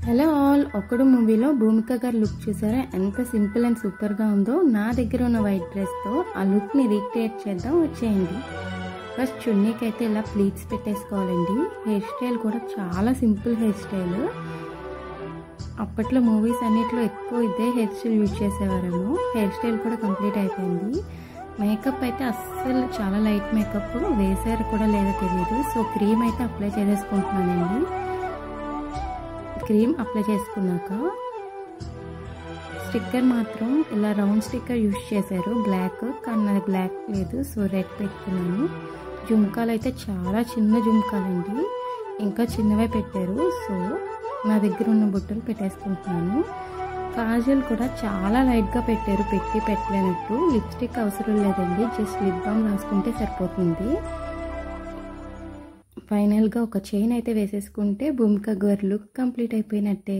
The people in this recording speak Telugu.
హలో ఆల్, ఒక్కడు మూవీలో భూమిక గారు లుక్ చూసారా ఎంత సింపుల్ అండ్ సూపర్గా ఉందో. నా దగ్గర ఉన్న వైట్ డ్రెస్తో ఆ లుక్ని రీక్రియేట్ చేద్దాం, వచ్చేయండి. ఫస్ట్ చున్నీకి అయితే ఇలా ప్లీట్స్ పెట్టేసుకోవాలండి. హెయిర్ స్టైల్ కూడా చాలా సింపుల్ హెయిర్ స్టైల్. అప్పట్లో మూవీస్ అన్నిట్లో ఎక్కువ ఇదే హెయిర్ స్టైల్ యూజ్ చేసేవారేమో. హెయిర్ స్టైల్ కూడా కంప్లీట్ అయిపోయింది. మేకప్ అయితే అస్సలు చాలా లైట్ మేకప్, వేసారు కూడా లేదో తెలియదు. సో క్రీమ్ అయితే అప్లై చేసేసుకుంటున్నానండి. క్రీమ్ అప్లై చేసుకున్నాక స్టిక్కర్ మాత్రం ఇలా రౌండ్ స్టిక్కర్ యూజ్ చేశారు, బ్లాక్. కానీ నాకు బ్లాక్ లేదు, సో రెడ్ పెట్టుకున్నాను. జుంకాలు అయితే చాలా చిన్న జుంకాలండి, ఇంకా చిన్నవే పెట్టారు. సో నా దగ్గర ఉన్న బుట్టలు పెట్టేసుకుంటున్నాను. కాజల్ కూడా చాలా లైట్గా పెట్టారు, పెట్టలేనట్టు. లిప్స్టిక్ అవసరం లేదండి, జస్ట్ లిప్ బామ్ రాసుకుంటే సరిపోతుంది. ఫైనల్గా ఒక చైన్ అయితే వేసేసుకుంటే భూమిక గారి లుక్ కంప్లీట్ అయిపోయినట్టే.